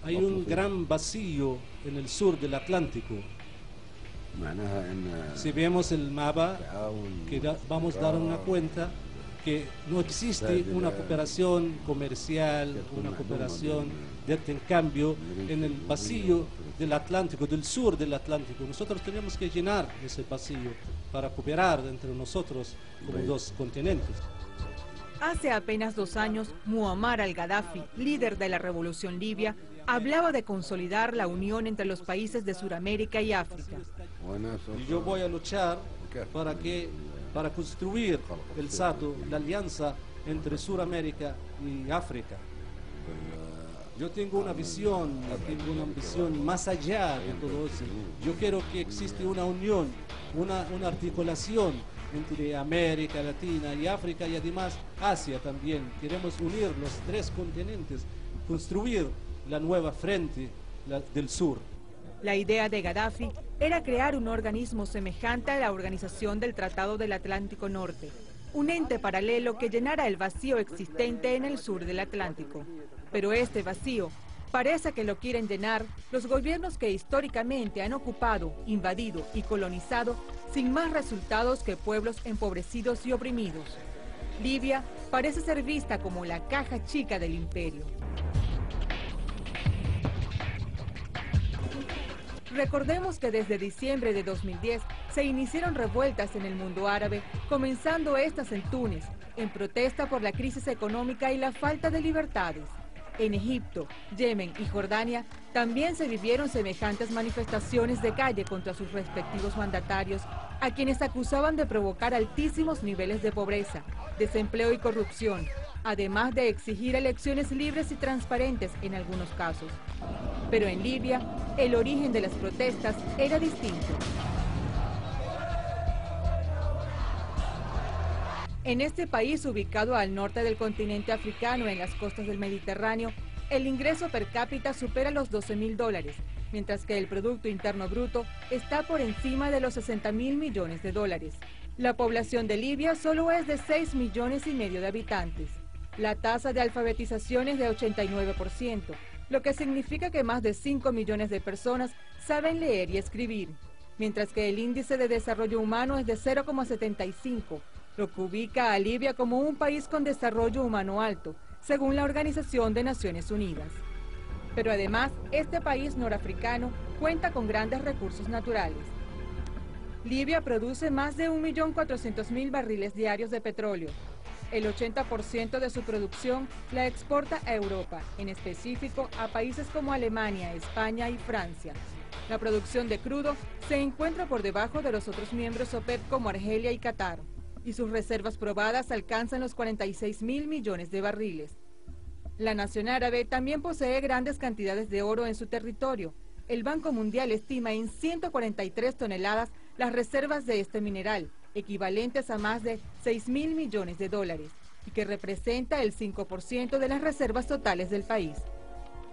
Hay un gran vacío en el sur del Atlántico. Si vemos el mapa, vamos a dar una cuenta que no existe una cooperación comercial, una cooperación de intercambio en el vacío del Atlántico, del sur del Atlántico. Nosotros tenemos que llenar ese vacío para cooperar entre nosotros como dos continentes. Hace apenas 2 años, Muammar al-Gaddafi, líder de la revolución libia, hablaba de consolidar la unión entre los países de Sudamérica y África. Y yo voy a luchar para construir el SATO, la alianza entre Sudamérica y África. Yo tengo una visión, tengo una ambición más allá de todo eso. Yo quiero que exista una unión, una articulación entre América Latina y África y además Asia también. Queremos unir los 3 continentes, construir la nueva frente del sur. La idea de Gaddafi era crear un organismo semejante a la Organización del Tratado del Atlántico Norte, un ente paralelo que llenara el vacío existente en el sur del Atlántico. Pero este vacío parece que lo quieren llenar los gobiernos que históricamente han ocupado, invadido y colonizado sin más resultados que pueblos empobrecidos y oprimidos. Libia parece ser vista como la caja chica del imperio. Recordemos que desde diciembre de 2010 se iniciaron revueltas en el mundo árabe, comenzando estas en Túnez, en protesta por la crisis económica y la falta de libertades. En Egipto, Yemen y Jordania también se vivieron semejantes manifestaciones de calle contra sus respectivos mandatarios, a quienes acusaban de provocar altísimos niveles de pobreza, desempleo y corrupción, además de exigir elecciones libres y transparentes en algunos casos. Pero en Libia, el origen de las protestas era distinto. En este país, ubicado al norte del continente africano, en las costas del Mediterráneo, el ingreso per cápita supera los $12.000, mientras que el Producto Interno Bruto está por encima de los $60.000 millones. La población de Libia solo es de 6,5 millones de habitantes. La tasa de alfabetización es de 89%, lo que significa que más de 5 millones de personas saben leer y escribir, mientras que el índice de desarrollo humano es de 0,75, lo que ubica a Libia como un país con desarrollo humano alto, según la Organización de Naciones Unidas. Pero además, este país norafricano cuenta con grandes recursos naturales. Libia produce más de 1.400.000 barriles diarios de petróleo. El 80% de su producción la exporta a Europa, en específico a países como Alemania, España y Francia. La producción de crudo se encuentra por debajo de los otros miembros OPEP como Argelia y Qatar, y sus reservas probadas alcanzan los 46.000 millones de barriles. La nación árabe también posee grandes cantidades de oro en su territorio. El Banco Mundial estima en 143 toneladas las reservas de este mineral, equivalentes a más de $6.000 millones, y que representa el 5% de las reservas totales del país.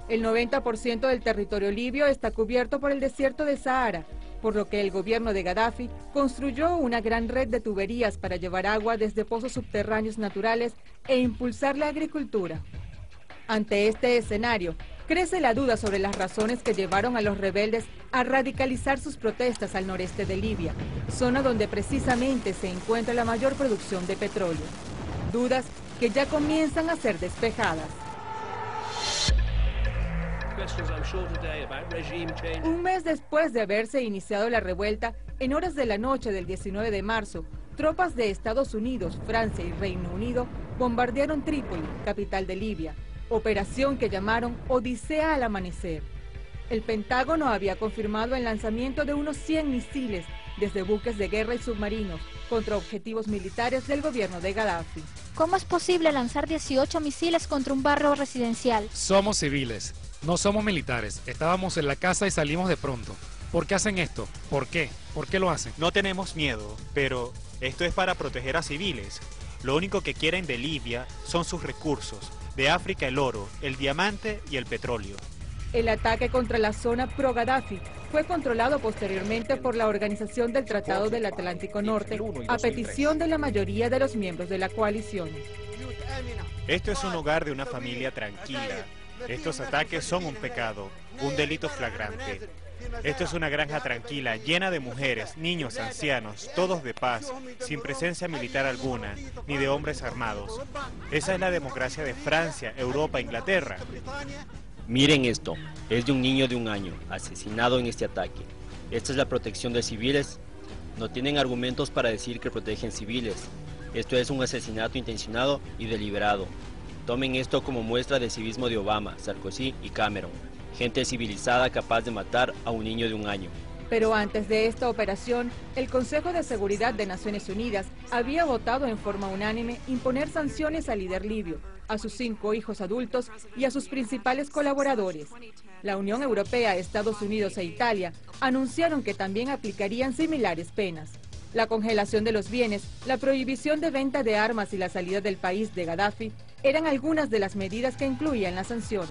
El 90% del territorio libio está cubierto por el desierto de Sahara, por lo que el gobierno de Gaddafi construyó una gran red de tuberías para llevar agua desde pozos subterráneos naturales e impulsar la agricultura. Ante este escenario, crece la duda sobre las razones que llevaron a los rebeldes a radicalizar sus protestas al noreste de Libia, zona donde precisamente se encuentra la mayor producción de petróleo. Dudas que ya comienzan a ser despejadas. Un mes después de haberse iniciado la revuelta, en horas de la noche del 19 de marzo, tropas de Estados Unidos, Francia y Reino Unido bombardearon Trípoli, capital de Libia, operación que llamaron Odisea al Amanecer. El Pentágono había confirmado el lanzamiento de unos 100 misiles desde buques de guerra y submarinos contra objetivos militares del gobierno de Gaddafi. ¿Cómo es posible lanzar 18 misiles contra un barrio residencial? Somos civiles, no somos militares. Estábamos en la casa y salimos de pronto. ¿Por qué hacen esto? ¿Por qué? ¿Por qué lo hacen? No tenemos miedo, pero esto es para proteger a civiles. Lo único que quieren de Libia son sus recursos. De África el oro, el diamante y el petróleo. El ataque contra la zona pro-Gaddafi fue controlado posteriormente por la Organización del Tratado del Atlántico Norte, a petición de la mayoría de los miembros de la coalición. Esto es un hogar de una familia tranquila. Estos ataques son un pecado, un delito flagrante. Esto es una granja tranquila, llena de mujeres, niños, ancianos, todos de paz, sin presencia militar alguna, ni de hombres armados. Esa es la democracia de Francia, Europa, Inglaterra. Miren esto, es de un niño de 1 año, asesinado en este ataque. ¿Esta es la protección de civiles? No tienen argumentos para decir que protegen civiles. Esto es un asesinato intencionado y deliberado. Tomen esto como muestra del civismo de Obama, Sarkozy y Cameron. Gente civilizada capaz de matar a un niño de 1 año. Pero antes de esta operación, el Consejo de Seguridad de Naciones Unidas había votado en forma unánime imponer sanciones al líder libio, a sus 5 hijos adultos y a sus principales colaboradores. La Unión Europea, Estados Unidos e Italia anunciaron que también aplicarían similares penas. La congelación de los bienes, la prohibición de venta de armas y la salida del país de Gaddafi eran algunas de las medidas que incluían las sanciones.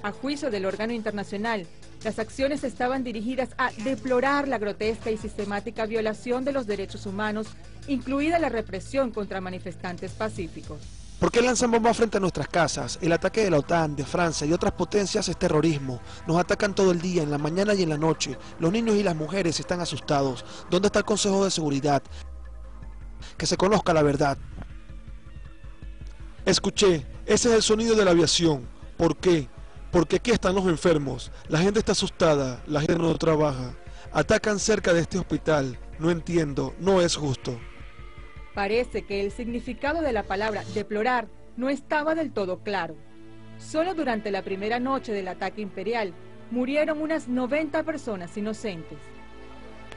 A juicio del órgano internacional, las acciones estaban dirigidas a deplorar la grotesca y sistemática violación de los derechos humanos, incluida la represión contra manifestantes pacíficos. ¿Por qué lanzan bombas frente a nuestras casas? El ataque de la OTAN, de Francia y otras potencias es terrorismo. Nos atacan todo el día, en la mañana y en la noche. Los niños y las mujeres están asustados. ¿Dónde está el Consejo de Seguridad? Que se conozca la verdad. Escuché, ese es el sonido de la aviación. ¿Por qué? Porque aquí están los enfermos. La gente está asustada, la gente no trabaja. Atacan cerca de este hospital. No entiendo, no es justo. Parece que el significado de la palabra deplorar no estaba del todo claro. Solo durante la primera noche del ataque imperial murieron unas 90 personas inocentes.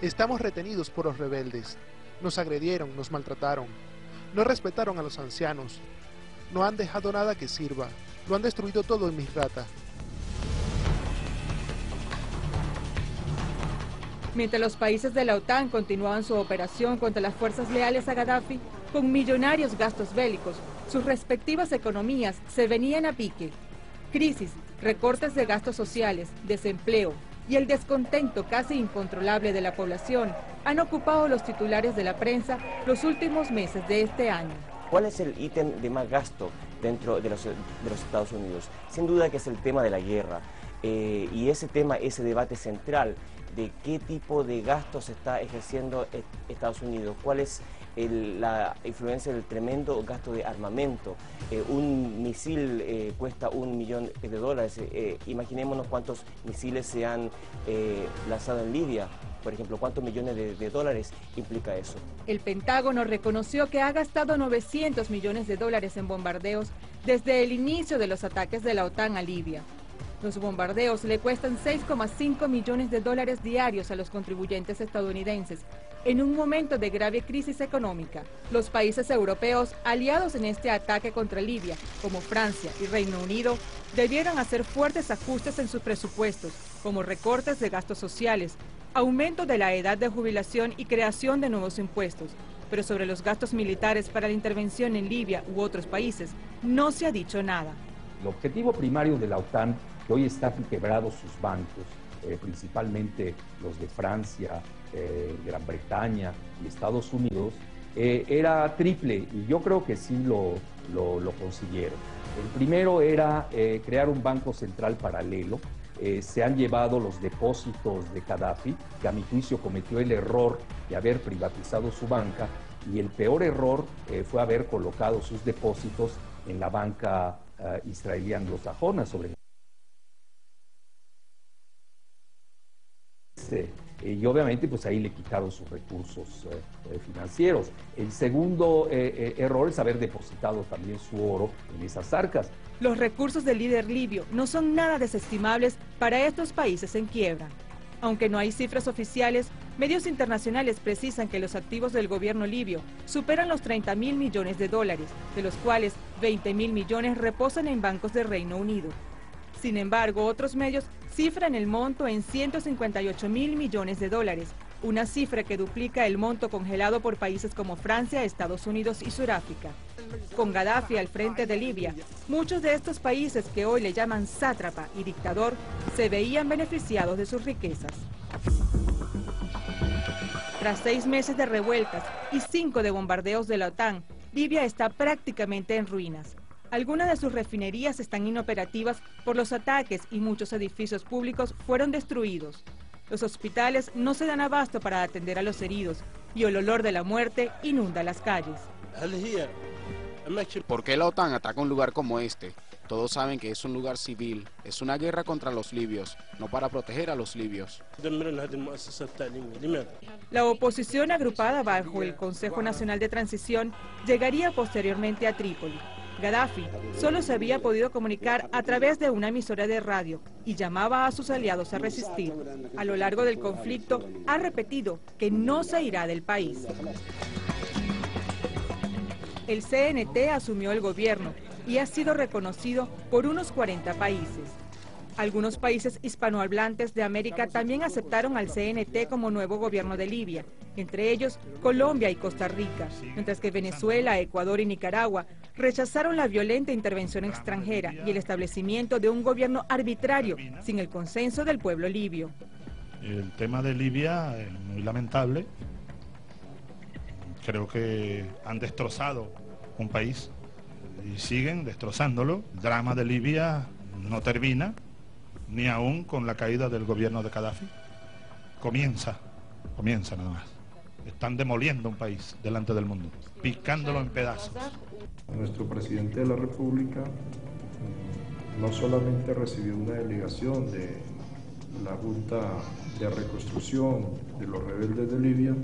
Estamos retenidos por los rebeldes. Nos agredieron, nos maltrataron. No respetaron a los ancianos. No han dejado nada que sirva. Lo han destruido todo en Misrata. Mientras los países de la OTAN continuaban su operación contra las fuerzas leales a Gaddafi, con millonarios gastos bélicos, sus respectivas economías se venían a pique. Crisis, recortes de gastos sociales, desempleo y el descontento casi incontrolable de la población han ocupado los titulares de la prensa los últimos meses de este año. ¿Cuál es el ítem de más gasto dentro de los Estados Unidos? Sin duda que es el tema de la guerra. Y ese tema, ese debate central de qué tipo de gastos está ejerciendo Estados Unidos, cuál es la influencia del tremendo gasto de armamento. Un misil cuesta $1 millón. Imaginémonos cuántos misiles se han lanzado en Libia. Por ejemplo, ¿cuántos millones de dólares implica eso? El Pentágono reconoció que ha gastado $900 millones en bombardeos desde el inicio de los ataques de la OTAN a Libia. Los bombardeos le cuestan $6,5 millones diarios a los contribuyentes estadounidenses, en un momento de grave crisis económica. Los países europeos aliados en este ataque contra Libia, como Francia y Reino Unido, debieron hacer fuertes ajustes en sus presupuestos, como recortes de gastos sociales, aumento de la edad de jubilación y creación de nuevos impuestos. Pero sobre los gastos militares para la intervención en Libia u otros países, no se ha dicho nada. El objetivo primario de la OTAN, que hoy están quebrados sus bancos, principalmente los de Francia, Gran Bretaña y Estados Unidos, era triple, y yo creo que sí lo consiguieron. El primero era crear un banco central paralelo. Se han llevado los depósitos de Gaddafi, que a mi juicio cometió el error de haber privatizado su banca, y el peor error fue haber colocado sus depósitos en la banca israelí anglosajona y obviamente pues ahí le quitaron sus recursos financieros. El segundo error es haber depositado también su oro en esas arcas. Los recursos del líder libio no son nada desestimables para estos países en quiebra. Aunque no hay cifras oficiales, medios internacionales precisan que los activos del gobierno libio superan los $30.000 millones, de los cuales $20.000 millones reposan en bancos del Reino Unido. Sin embargo, otros medios cifran el monto en $158.000 millones, una cifra que duplica el monto congelado por países como Francia, Estados Unidos y Sudáfrica. Con Gaddafi al frente de Libia, muchos de estos países que hoy le llaman sátrapa y dictador se veían beneficiados de sus riquezas. Tras 6 meses de revueltas y 5 de bombardeos de la OTAN, Libia está prácticamente en ruinas. Algunas de sus refinerías están inoperativas por los ataques y muchos edificios públicos fueron destruidos. Los hospitales no se dan abasto para atender a los heridos y el olor de la muerte inunda las calles. ¿Por qué la OTAN ataca un lugar como este? Todos saben que es un lugar civil, es una guerra contra los libios, no para proteger a los libios. La oposición agrupada bajo el Consejo Nacional de Transición llegaría posteriormente a Trípoli. Gaddafi solo se había podido comunicar a través de una emisora de radio y llamaba a sus aliados a resistir. A lo largo del conflicto ha repetido que no se irá del país. El CNT asumió el gobierno y ha sido reconocido por unos 40 países. Algunos países hispanohablantes de América también aceptaron al CNT como nuevo gobierno de Libia, entre ellos Colombia y Costa Rica, mientras que Venezuela, Ecuador y Nicaragua rechazaron la violenta intervención extranjera y el establecimiento de un gobierno arbitrario sin el consenso del pueblo libio. El tema de Libia es muy lamentable. Creo que han destrozado un país y siguen destrozándolo. El drama de Libia no termina, ni aún con la caída del gobierno de Gaddafi. Comienza nada más. Están demoliendo un país delante del mundo, picándolo en pedazos. Nuestro presidente de la República no solamente recibió una delegación de la Junta de Reconstrucción de los rebeldes de Libia,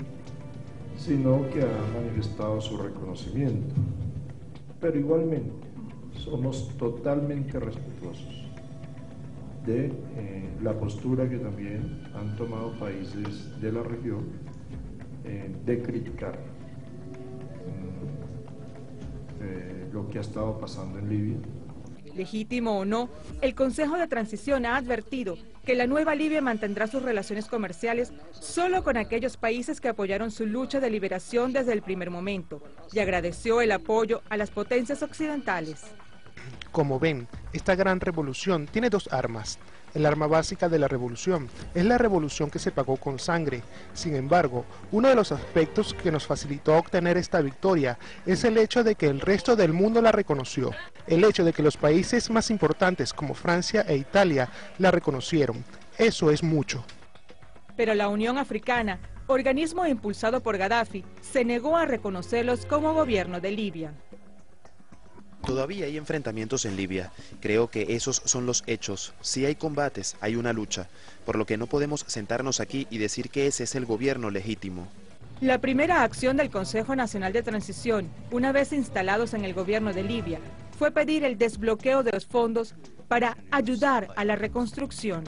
sino que ha manifestado su reconocimiento. Pero igualmente somos totalmente respetuosos de la postura que también han tomado países de la región de criticar lo que ha estado pasando en Libia. Legítimo o no, el Consejo de Transición ha advertido que la nueva Libia mantendrá sus relaciones comerciales solo con aquellos países que apoyaron su lucha de liberación desde el primer momento y agradeció el apoyo a las potencias occidentales. Como ven, esta gran revolución tiene dos armas. El arma básica de la revolución es la revolución que se pagó con sangre. Sin embargo, uno de los aspectos que nos facilitó obtener esta victoria es el hecho de que el resto del mundo la reconoció. El hecho de que los países más importantes como Francia e Italia la reconocieron. Eso es mucho. Pero la Unión Africana, organismo impulsado por Gaddafi, se negó a reconocerlos como gobierno de Libia. Todavía hay enfrentamientos en Libia. Creo que esos son los hechos. Si hay combates, hay una lucha, por lo que no podemos sentarnos aquí y decir que ese es el gobierno legítimo. La primera acción del Consejo Nacional de Transición, una vez instalados en el gobierno de Libia, fue pedir el desbloqueo de los fondos para ayudar a la reconstrucción.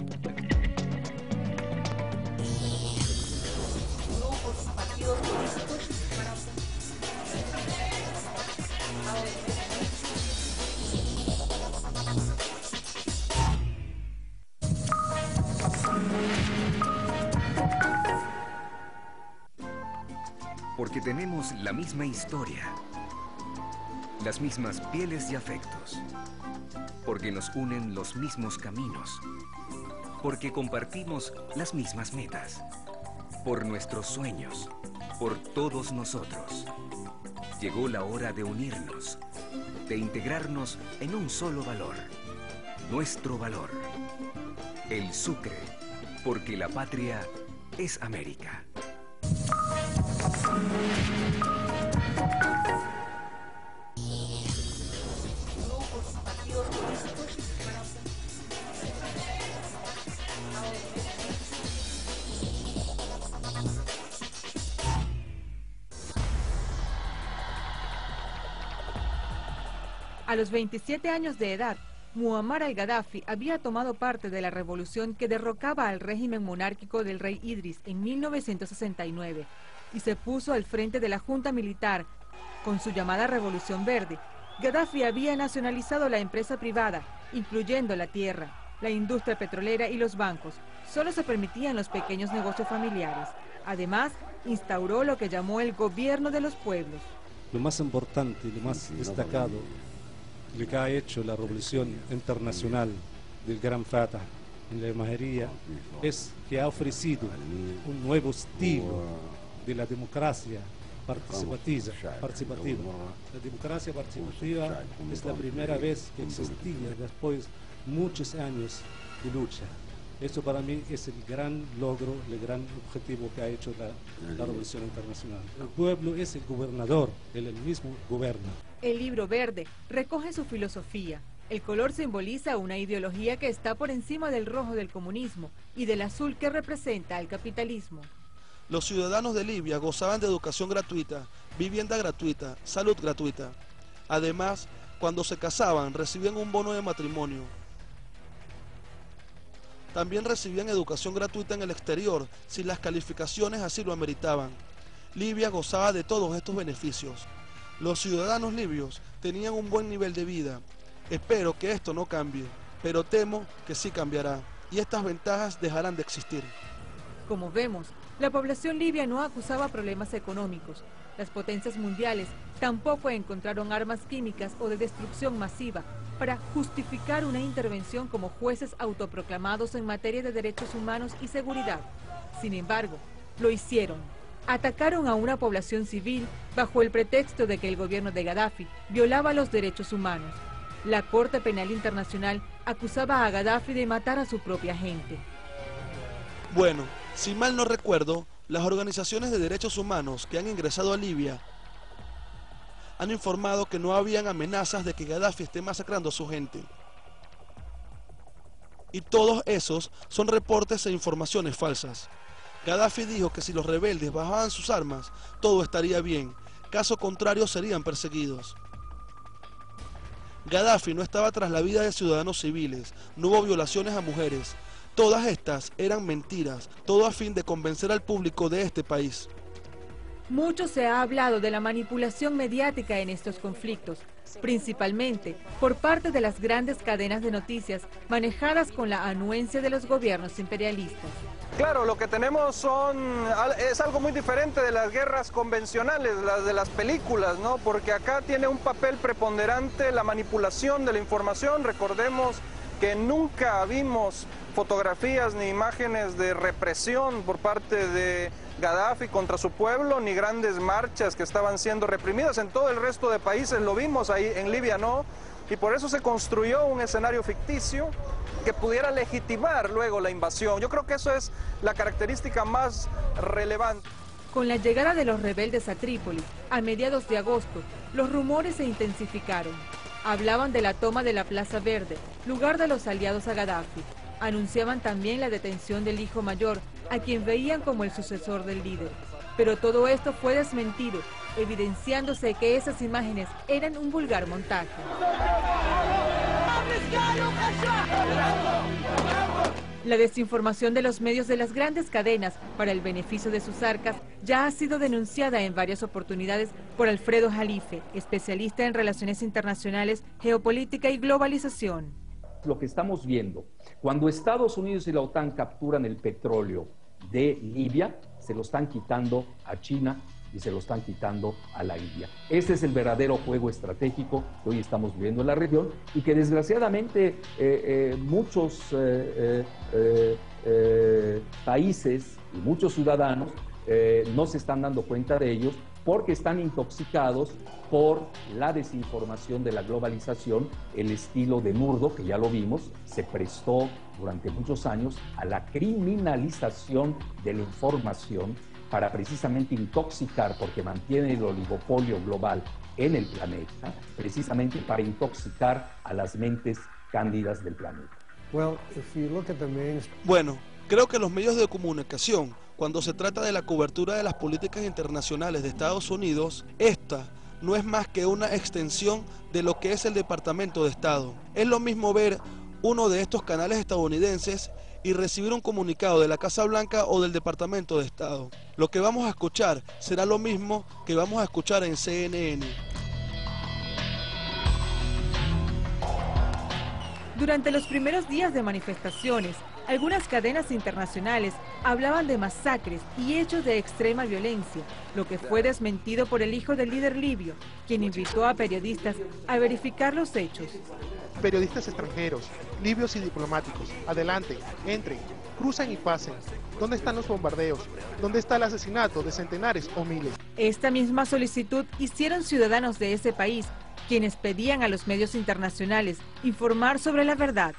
Porque tenemos la misma historia, las mismas pieles y afectos, porque nos unen los mismos caminos, porque compartimos las mismas metas, por nuestros sueños, por todos nosotros. Llegó la hora de unirnos, de integrarnos en un solo valor, nuestro valor, el Sucre, porque la patria es América. A los 27 años de edad, Muammar al-Gaddafi había tomado parte de la revolución que derrocaba al régimen monárquico del rey Idris en 1969 y se puso al frente de la junta militar. Con su llamada Revolución Verde, Gaddafi había nacionalizado la empresa privada, incluyendo la tierra, la industria petrolera y los bancos. Solo se permitían los pequeños negocios familiares. Además, instauró lo que llamó el gobierno de los pueblos. Lo más importante y lo más destacado lo que ha hecho la revolución internacional del Gran Fatah en la imagería es que ha ofrecido un nuevo estilo de la democracia participativa. La democracia participativa es la primera vez que existía después de muchos años de lucha. Eso para mí es el gran logro, el gran objetivo que ha hecho la Revolución Internacional. El pueblo es el gobernador, él mismo gobierna. El libro verde recoge su filosofía. El color simboliza una ideología que está por encima del rojo del comunismo y del azul que representa al capitalismo. Los ciudadanos de Libia gozaban de educación gratuita, vivienda gratuita, salud gratuita. Además, cuando se casaban, recibían un bono de matrimonio. También recibían educación gratuita en el exterior, si las calificaciones así lo ameritaban. Libia gozaba de todos estos beneficios. Los ciudadanos libios tenían un buen nivel de vida. Espero que esto no cambie, pero temo que sí cambiará, y estas ventajas dejarán de existir. Como vemos, la población libia no acusaba problemas económicos. Las potencias mundiales tampoco encontraron armas químicas o de destrucción masiva para justificar una intervención como jueces autoproclamados en materia de derechos humanos y seguridad. Sin embargo, lo hicieron. Atacaron a una población civil bajo el pretexto de que el gobierno de Gaddafi violaba los derechos humanos. La Corte Penal Internacional acusaba a Gaddafi de matar a su propia gente. Bueno, si mal no recuerdo, las organizaciones de derechos humanos que han ingresado a Libia han informado que no habían amenazas de que Gaddafi esté masacrando a su gente. Y todos esos son reportes e informaciones falsas. Gaddafi dijo que si los rebeldes bajaban sus armas, todo estaría bien, caso contrario serían perseguidos. Gaddafi no estaba tras la vida de ciudadanos civiles, no hubo violaciones a mujeres. Todas estas eran mentiras, todo a fin de convencer al público de este país. Mucho se ha hablado de la manipulación mediática en estos conflictos, principalmente por parte de las grandes cadenas de noticias manejadas con la anuencia de los gobiernos imperialistas. Claro, lo que tenemos es algo muy diferente de las guerras convencionales, las de las películas, ¿no? Porque acá tiene un papel preponderante la manipulación de la información. Recordemos que nunca vimos fotografías ni imágenes de represión por parte de Gaddafi contra su pueblo, ni grandes marchas que estaban siendo reprimidas. En todo el resto de países lo vimos, ahí en Libia no, y por eso se construyó un escenario ficticio que pudiera legitimar luego la invasión. Yo creo que eso es la característica más relevante. Con la llegada de los rebeldes a Trípoli, a mediados de agosto, los rumores se intensificaron. Hablaban de la toma de la Plaza Verde, lugar de los aliados a Gaddafi. Anunciaban también la detención del hijo mayor, a quien veían como el sucesor del líder. Pero todo esto fue desmentido, evidenciándose que esas imágenes eran un vulgar montaje. La desinformación de los medios de las grandes cadenas para el beneficio de sus arcas ya ha sido denunciada en varias oportunidades por Alfredo Jalife, especialista en relaciones internacionales, geopolítica y globalización. Lo que estamos viendo, cuando Estados Unidos y la OTAN capturan el petróleo de Libia, se lo están quitando a China y se lo están quitando a la India. Ese es el verdadero juego estratégico que hoy estamos viviendo en la región y que desgraciadamente muchos países y muchos ciudadanos no se están dando cuenta de ellos porque están intoxicados por la desinformación de la globalización. El estilo de Murdoch, que ya lo vimos, se prestó durante muchos años a la criminalización de la información para precisamente intoxicar, porque mantiene el oligopolio global en el planeta, precisamente para intoxicar a las mentes cándidas del planeta. Bueno, creo que los medios de comunicación, cuando se trata de la cobertura de las políticas internacionales de Estados Unidos, esta no es más que una extensión de lo que es el Departamento de Estado. Es lo mismo ver uno de estos canales estadounidenses y recibir un comunicado de la Casa Blanca o del Departamento de Estado. Lo que vamos a escuchar será lo mismo que vamos a escuchar en CNN. Durante los primeros días de manifestaciones, algunas cadenas internacionales hablaban de masacres y hechos de extrema violencia, lo que fue desmentido por el hijo del líder libio, quien invitó a periodistas a verificar los hechos. Periodistas extranjeros, libios y diplomáticos, adelante, entren, crucen y pasen. ¿Dónde están los bombardeos? ¿Dónde está el asesinato de centenares o miles? Esta misma solicitud hicieron ciudadanos de ese país, quienes pedían a los medios internacionales informar sobre la verdad.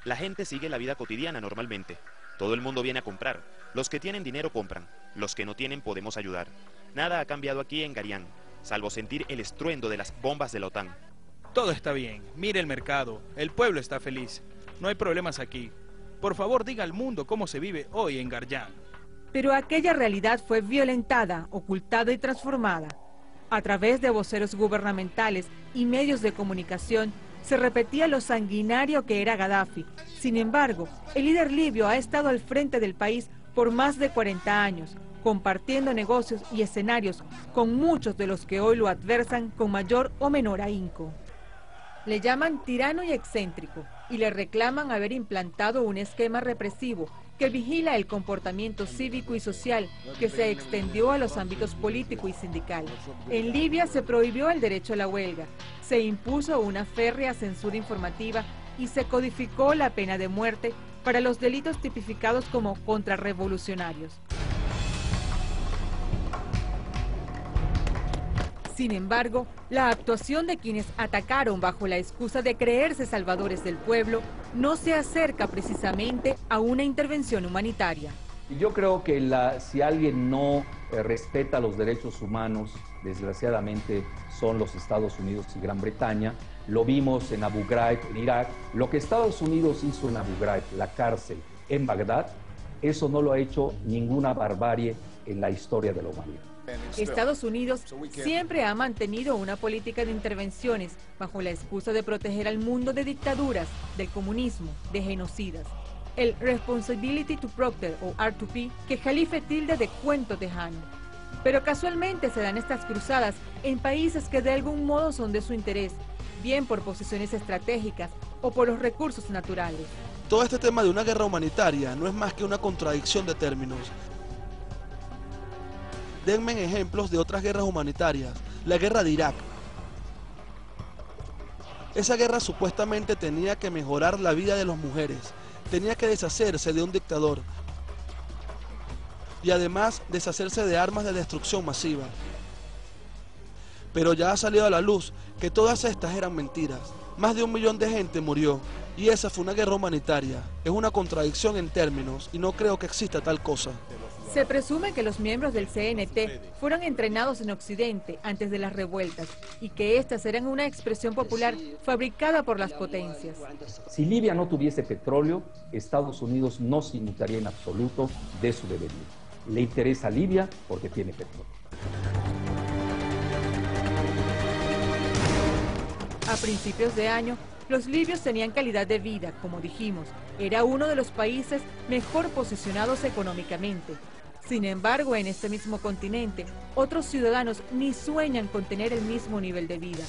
La gente sigue la vida cotidiana normalmente. Todo el mundo viene a comprar. Los que tienen dinero compran. Los que no tienen podemos ayudar. Nada ha cambiado aquí en Garián, salvo sentir el estruendo de las bombas de la OTAN. Todo está bien. Mire el mercado. El pueblo está feliz. No hay problemas aquí. Por favor, diga al mundo cómo se vive hoy en Garián. Pero aquella realidad fue violentada, ocultada y transformada. A través de voceros gubernamentales y medios de comunicación, se repetía lo sanguinario que era Gaddafi. Sin embargo, el líder libio ha estado al frente del país por más de 40 años, compartiendo negocios y escenarios con muchos de los que hoy lo adversan con mayor o menor ahínco. Le llaman tirano y excéntrico y le reclaman haber implantado un esquema represivo que vigila el comportamiento cívico y social que se extendió a los ámbitos político y sindical. En Libia se prohibió el derecho a la huelga, se impuso una férrea censura informativa y se codificó la pena de muerte para los delitos tipificados como contrarrevolucionarios. Sin embargo, la actuación de quienes atacaron bajo la excusa de creerse salvadores del pueblo no se acerca precisamente a una intervención humanitaria. Yo creo que si alguien no respeta los derechos humanos, desgraciadamente son los Estados Unidos y Gran Bretaña. Lo vimos en Abu Ghraib, en Irak. Lo que Estados Unidos hizo en Abu Ghraib, la cárcel en Bagdad, eso no lo ha hecho ninguna barbarie en la historia de la humanidad. Estados Unidos siempre ha mantenido una política de intervenciones bajo la excusa de proteger al mundo de dictaduras, del comunismo, de genocidas. El Responsibility to Protect o R2P que Jalife tilde de cuento tejano. Pero casualmente se dan estas cruzadas en países que de algún modo son de su interés, bien por posiciones estratégicas o por los recursos naturales. Todo este tema de una guerra humanitaria no es más que una contradicción de términos. Denme ejemplos de otras guerras humanitarias. La guerra de Irak. Esa guerra supuestamente tenía que mejorar la vida de las mujeres, tenía que deshacerse de un dictador y además deshacerse de armas de destrucción masiva. Pero ya ha salido a la luz que todas estas eran mentiras. Más de 1 millón de gente murió y esa fue una guerra humanitaria. Es una contradicción en términos y no creo que exista tal cosa. Se presume que los miembros del CNT fueron entrenados en Occidente antes de las revueltas y que estas eran una expresión popular fabricada por las potencias. Si Libia no tuviese petróleo, Estados Unidos no se inmutaría en absoluto de su devenir. Le interesa a Libia porque tiene petróleo. A principios de año, los libios tenían calidad de vida, como dijimos. Era uno de los países mejor posicionados económicamente. Sin embargo, en este mismo continente, otros ciudadanos ni sueñan con tener el mismo nivel de vida.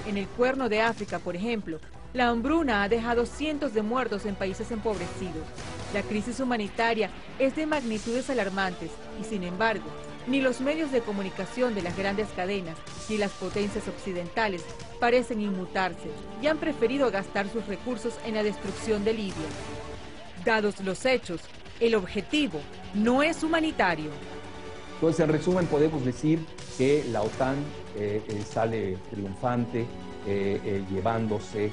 En el Cuerno de África, por ejemplo, la hambruna ha dejado cientos de muertos en países empobrecidos. La crisis humanitaria es de magnitudes alarmantes y, sin embargo, ni los medios de comunicación de las grandes cadenas ni las potencias occidentales parecen inmutarse y han preferido gastar sus recursos en la destrucción de Libia. Dados los hechos, el objetivo no es humanitario. Entonces, en resumen, podemos decir que la OTAN sale triunfante, llevándose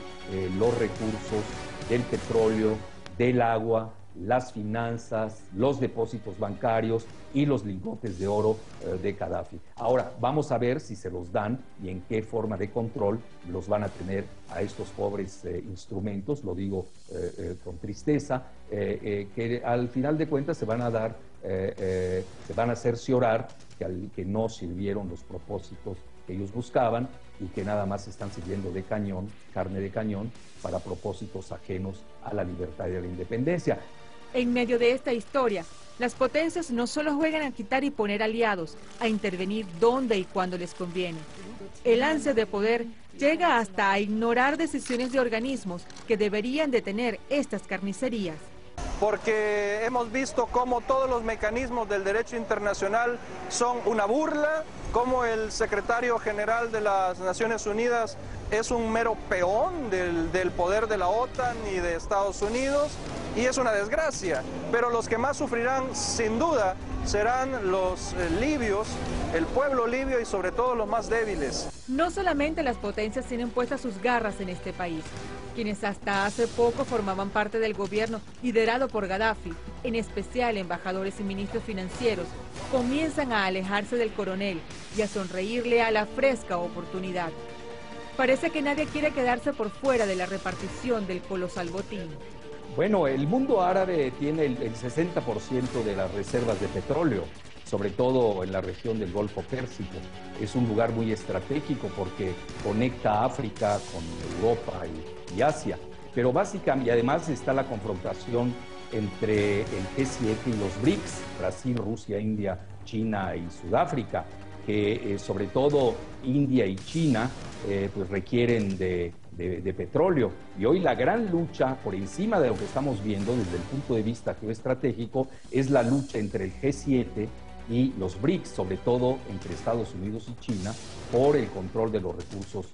los recursos del petróleo, del agua, las finanzas, los depósitos bancarios y los lingotes de oro de Gaddafi. Ahora, vamos a ver si se los dan y en qué forma de control los van a tener a estos pobres instrumentos, lo digo con tristeza, que al final de cuentas se van a dar, se van a cerciorar que no sirvieron los propósitos que ellos buscaban y que nada más están sirviendo de cañón, carne de cañón, para propósitos ajenos a la libertad y a la independencia. En medio de esta historia, las potencias no solo juegan a quitar y poner aliados, a intervenir donde y cuando les conviene. El ansia de poder llega hasta a ignorar decisiones de organismos que deberían detener estas carnicerías. Porque hemos visto cómo todos los mecanismos del derecho internacional son una burla, como el secretario general de las Naciones Unidas es un mero peón del poder de la OTAN y de Estados Unidos, y es una desgracia. Pero los que más sufrirán, sin duda, serán los libios, el pueblo libio y sobre todo los más débiles. No solamente las potencias tienen puestas sus garras en este país. Quienes hasta hace poco formaban parte del gobierno liderado por Gaddafi, en especial embajadores y ministros financieros, comienzan a alejarse del coronel y a sonreírle a la fresca oportunidad. Parece que nadie quiere quedarse por fuera de la repartición del colosal botín. Bueno, el mundo árabe tiene el 60% de las reservas de petróleo, sobre todo en la región del Golfo Pérsico. Es un lugar muy estratégico porque conecta África con Europa y Asia. Pero básicamente, y además está la confrontación entre el G7 y los BRICS, Brasil, Rusia, India, China y Sudáfrica, que sobre todo India y China pues requieren de petróleo. Y hoy la gran lucha, por encima de lo que estamos viendo desde el punto de vista geoestratégico, es la lucha entre el G7 y los BRICS, sobre todo entre Estados Unidos y China, por el control de los recursos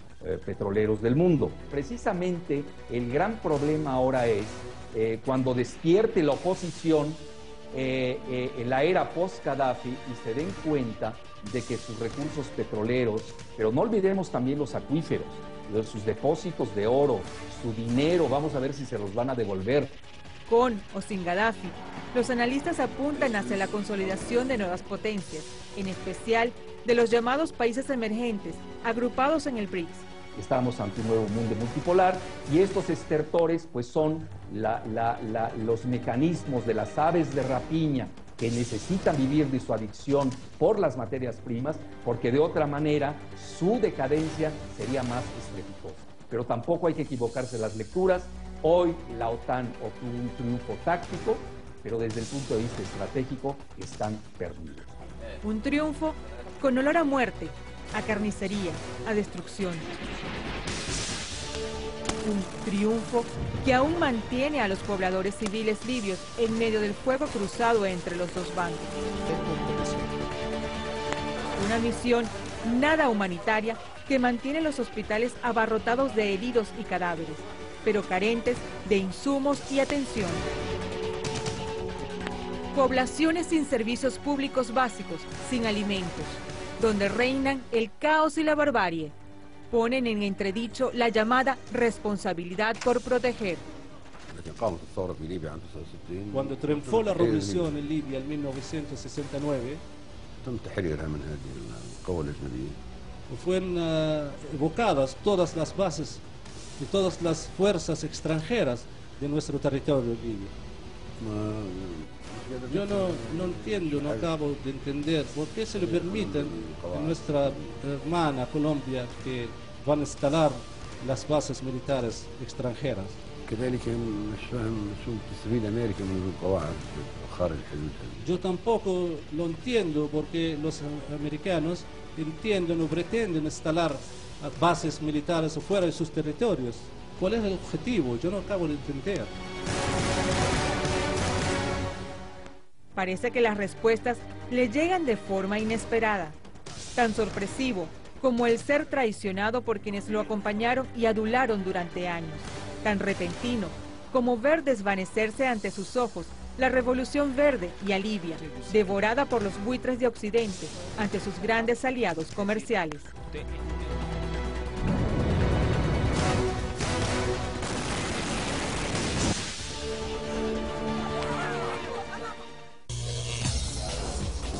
petroleros del mundo. Precisamente el gran problema ahora es cuando despierte la oposición en la era post-Gaddafi y se den cuenta de que sus recursos petroleros, pero no olvidemos también los acuíferos, sus depósitos de oro, su dinero, vamos a ver si se los van a devolver. Con o sin Gaddafi, los analistas apuntan hacia la consolidación de nuevas potencias, en especial de los llamados países emergentes, agrupados en el BRICS. Estamos ante un nuevo mundo multipolar y estos estertores pues son los mecanismos de las aves de rapiña que necesitan vivir de su adicción por las materias primas, porque de otra manera su decadencia sería más estrepitosa. Pero tampoco hay que equivocarse en las lecturas. Hoy la OTAN obtuvo un triunfo táctico, pero desde el punto de vista estratégico están perdidos. Un triunfo con olor a muerte, a carnicería, a destrucción. Un triunfo que aún mantiene a los pobladores civiles libios en medio del fuego cruzado entre los dos bandos. Una misión nada humanitaria que mantiene los hospitales abarrotados de heridos y cadáveres, pero carentes de insumos y atención. Poblaciones sin servicios públicos básicos, sin alimentos, donde reinan el caos y la barbarie. Ponen en entredicho la llamada responsabilidad por proteger. Cuando triunfó la revolución en Libia en 1969, fueron evocadas todas las bases y todas las fuerzas extranjeras de nuestro territorio libio. Yo no entiendo, no acabo de entender por qué se le permiten a nuestra hermana Colombia que van a instalar las bases militares extranjeras. Yo tampoco lo entiendo porque los americanos entienden o pretenden instalar bases militares fuera de sus territorios. ¿Cuál es el objetivo? Yo no acabo de entender. Parece que las respuestas le llegan de forma inesperada, tan sorpresivo como el ser traicionado por quienes lo acompañaron y adularon durante años, tan repentino como ver desvanecerse ante sus ojos la Revolución Verde y a Libia, devorada por los buitres de Occidente ante sus grandes aliados comerciales.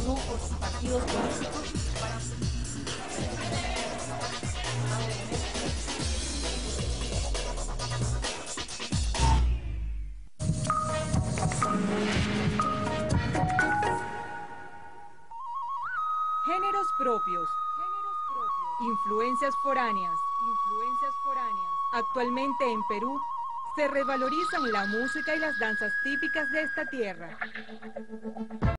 Grupos y partidos políticos Géneros propios. Influencias foráneas. Actualmente en Perú se revalorizan la música y las danzas típicas de esta tierra.